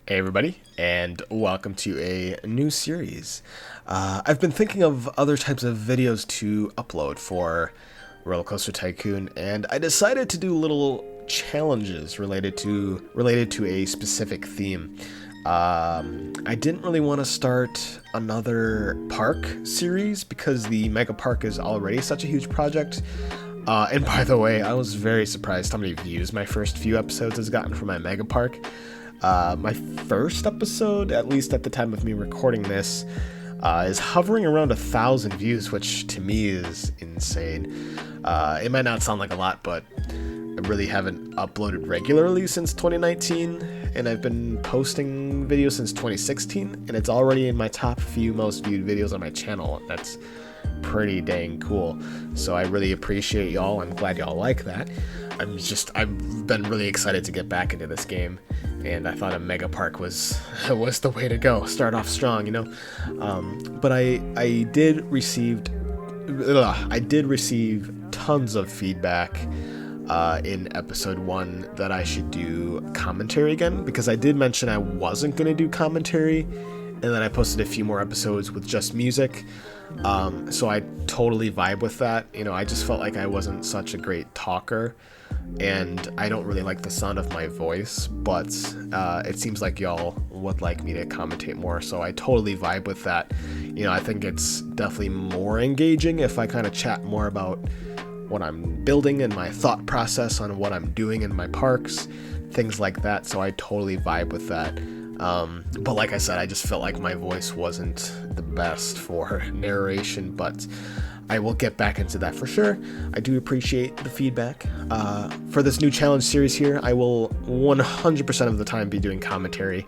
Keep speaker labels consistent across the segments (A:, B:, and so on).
A: Hey everybody, and welcome to a new series. I've been thinking of other types of videos to upload for Roller Coaster Tycoon, and I decided to do little challenges related to a specific theme. I didn't really want to start another park series because the Mega Park is already such a huge project. And by the way, I was very surprised how many views my first few episodes has gotten for my Mega Park. My first episode, at least at the time of me recording this, is hovering around 1,000 views, which to me is insane. It might not sound like a lot, but I really haven't uploaded regularly since 2019, and I've been posting videos since 2016, and it's already in my top few most viewed videos on my channel. That's pretty dang cool. So I really appreciate y'all. I'm glad y'all like that. I've been really excited to get back into this game, and I thought a Mega Park was the way to go. Start off strong, you know. But I did receive tons of feedback in episode 1 that I should do commentary again, because I did mention I wasn't gonna do commentary, and then I posted a few more episodes with just music. So I totally vibe with that. You know, I just felt like I wasn't such a great talker, and I don't really like the sound of my voice, but it seems like y'all would like me to commentate more, so I totally vibe with that. You know, I think it's definitely more engaging if I kind of chat more about what I'm building and my thought process on what I'm doing in my parks, things like that, so I totally vibe with that. But like I said, I just felt like my voice wasn't the best for narration, but I will get back into that for sure. I do appreciate the feedback. For this new challenge series here, I will 100% of the time be doing commentary.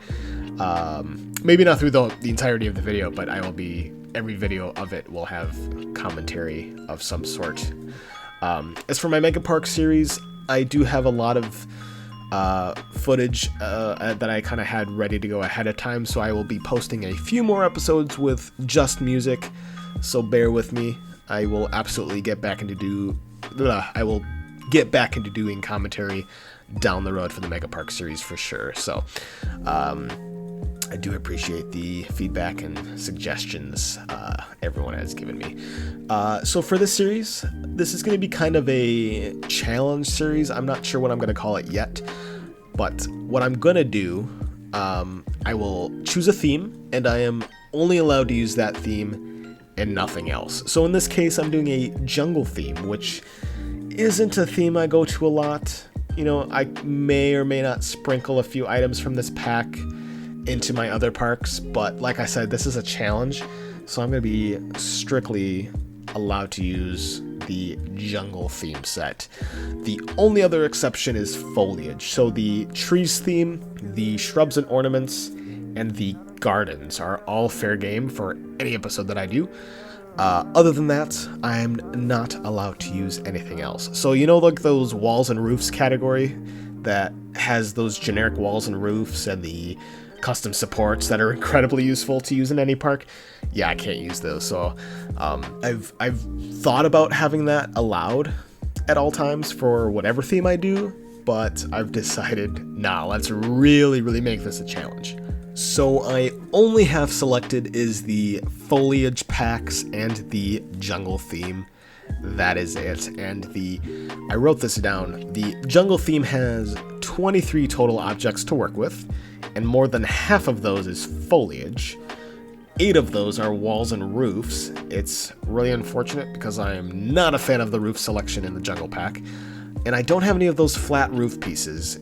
A: Maybe not through the entirety of the video, but every video of it will have commentary of some sort. As for my Mega Park series, I do have a lot of footage that I kind of had ready to go ahead of time, so I will be posting a few more episodes with just music, so bear with me. I will absolutely get back into doing commentary down the road for the Mega Park series for sure. So I do appreciate the feedback and suggestions everyone has given me. So for this series, this is going to be kind of a challenge series. I'm not sure what I'm going to call it yet, but what I'm going to do, I will choose a theme, and I am only allowed to use that theme and nothing else. So in this case, I'm doing a jungle theme, which isn't a theme I go to a lot. You know, I may or may not sprinkle a few items from this pack into my other parks, but like I said, this is a challenge, so I'm going to be strictly allowed to use the jungle theme set. The only other exception is foliage. So the trees theme, the shrubs and ornaments, and the gardens are all fair game for any episode that I do. Other than that, I'm not allowed to use anything else. So you know, like those walls and roofs category that has those generic walls and roofs and the custom supports that are incredibly useful to use in any park? Yeah, I can't use those. So I've thought about having that allowed at all times for whatever theme I do, but I've decided, nah, let's really make this a challenge. So I only have selected is the foliage packs and the jungle theme. That is it. And I wrote this down. The jungle theme has 23 total objects to work with, and more than half of those is foliage. 8 of those are walls and roofs. It's really unfortunate because I am not a fan of the roof selection in the jungle pack, and I don't have any of those flat roof pieces.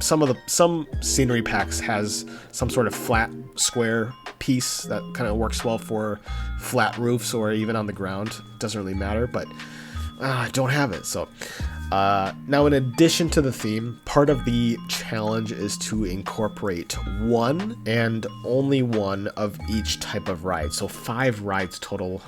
A: Some scenery packs has some sort of flat square piece that kind of works well for flat roofs or even on the ground. Doesn't really matter, but I don't have it. So now, in addition to the theme, part of the challenge is to incorporate one and only one of each type of ride. So 5 rides total,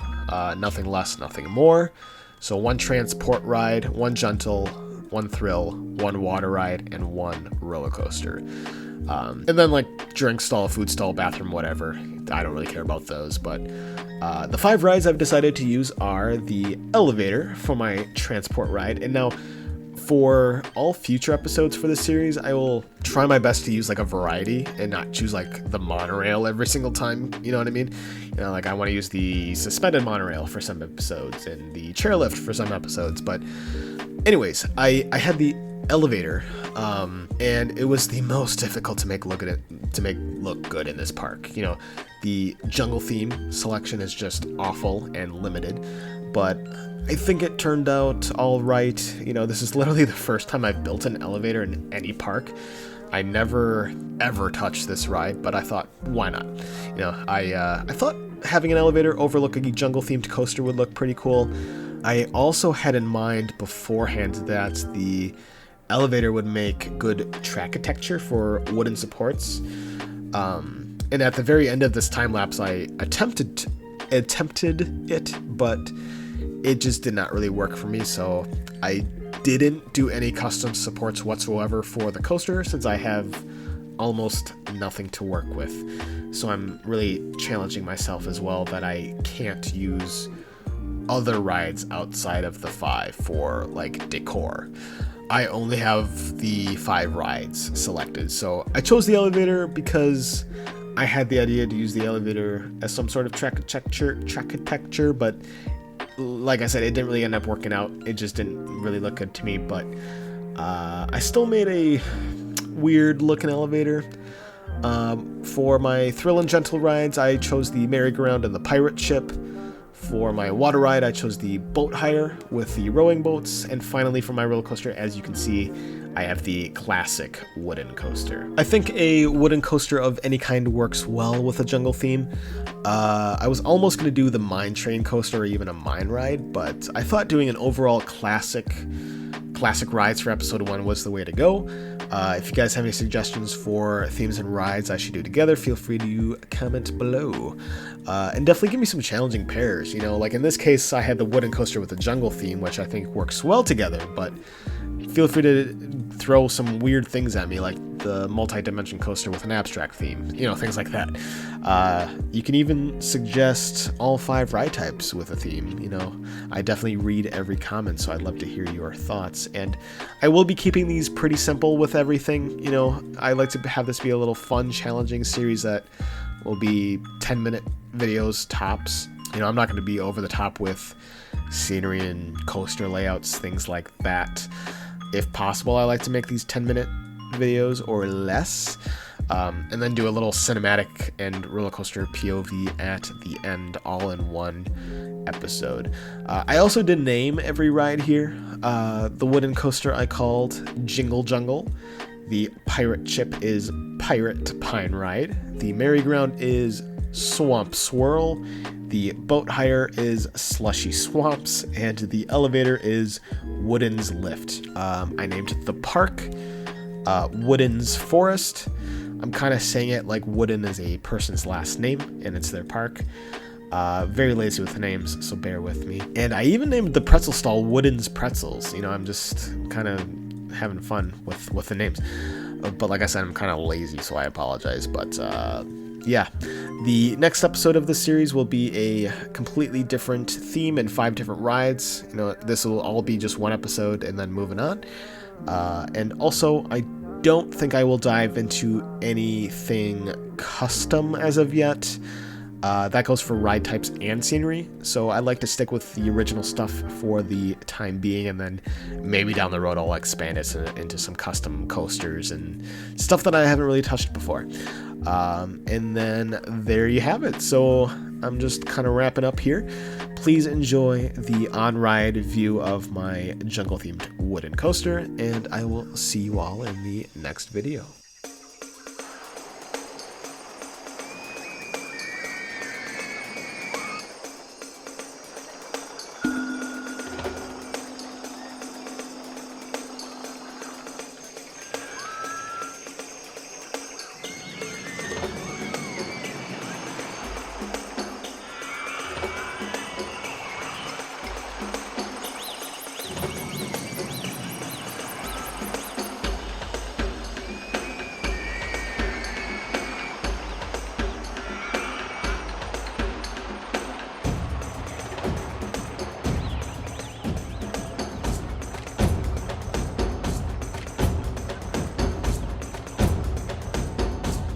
A: nothing less, nothing more. So 1 transport ride, 1 gentle, 1 thrill, 1 water ride, and 1 roller coaster. And then like drink stall, food stall, bathroom, whatever. I don't really care about those, but the 5 rides I've decided to use are the elevator for my transport ride. And now, For all future episodes for this series, I will try my best to use like a variety and not choose like the monorail every single time, you know what I mean? You know, like I want to use the suspended monorail for some episodes and the chairlift for some episodes, but anyways, I had the elevator, and it was the most difficult to make look good in this park. You know, the jungle theme selection is just awful and limited, but I think it turned out all right. You know, this is literally the first time I've built an elevator in any park. I never ever touched this ride, but I thought, why not? You know, I thought having an elevator overlooking a jungle themed coaster would look pretty cool. I also had in mind beforehand that the elevator would make good track architecture for wooden supports. And at the very end of this time lapse, I attempted it, but it just did not really work for me, so I didn't do any custom supports whatsoever for the coaster since I have almost nothing to work with. So I'm really challenging myself as well that I can't use other rides outside of the 5 for like decor. I only have the 5 rides selected, so I chose the elevator because I had the idea to use the elevator as some sort of track architecture, but like I said, it didn't really end up working out. It just didn't really look good to me, but I still made a weird looking elevator. For my Thrill and Gentle rides, I chose the merry-go-round and the pirate ship. For my water ride, I chose the boat hire with the rowing boats. And finally, for my roller coaster, as you can see, I have the classic wooden coaster. I think a wooden coaster of any kind works well with a jungle theme. I was almost going to do the mine train coaster or even a mine ride, but I thought doing an overall classic rides for episode 1 was the way to go. If you guys have any suggestions for themes and rides I should do together, feel free to comment below. And definitely give me some challenging pairs. You know, like in this case, I had the wooden coaster with the jungle theme, which I think works well together, but feel free to throw some weird things at me, like the multi-dimension coaster with an abstract theme, you know, things like that. You can even suggest all 5 ride types with a theme. You know, I definitely read every comment, so I'd love to hear your thoughts. And I will be keeping these pretty simple with everything. You know, I like to have this be a little fun, challenging series that will be 10-minute videos tops. You know, I'm not going to be over the top with scenery and coaster layouts, things like that. If possible, I like to make these 10-minute videos or less, and then do a little cinematic and roller coaster POV at the end, all in one episode. I also did name every ride here. The wooden coaster I called Jingle Jungle. The pirate ship is Pirate Pine Ride. The merry-go-round is Swamp Swirl. The boat hire is Slushy Swamps, and the elevator is Wooden's Lift. I named the park Wooden's Forest. I'm kind of saying it like Wooden is a person's last name, and it's their park. Very lazy with the names, so bear with me. And I even named the pretzel stall Wooden's Pretzels. You know, I'm just kind of having fun with the names. But like I said, I'm kind of lazy, so I apologize. But yeah, the next episode of this series will be a completely different theme and 5 different rides. You know, this will all be just one episode and then moving on. And also, I don't think I will dive into anything custom as of yet. That goes for ride types and scenery, so I like to stick with the original stuff for the time being, and then maybe down the road I'll expand it into some custom coasters and stuff that I haven't really touched before. And then there you have it. So I'm just kind of wrapping up here. Please enjoy the on-ride view of my jungle-themed wooden coaster, and I will see you all in the next video.